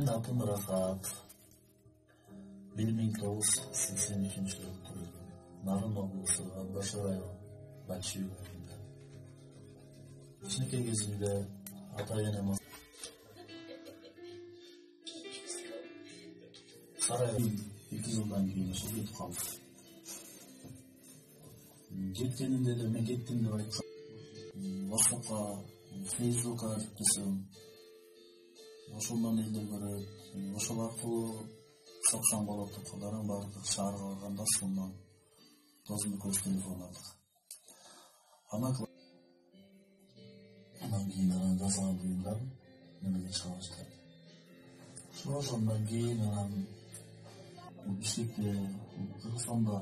Менин атым Рафаат. 1982-жылы туулган. Нарын облусу Башыр району Бачи өңүрүндө. Кичинекей кезимде ата-энем сарайга 2 жылдан кийин кетип калды. Жеткенинде эле мен кеттим деп айтсам, WhatsApp'ка, Facebook'ка жазсам, ошондон элдер көрөт, ошол аркылуу сатсам болот деп калдым. Бардык шаарга барганда сонун досумду көрүп телефон алдык. Анан кийин жазган буюмдар немеге чыга баштады. Ошондон кийин Бишкекте, Кыргызстанда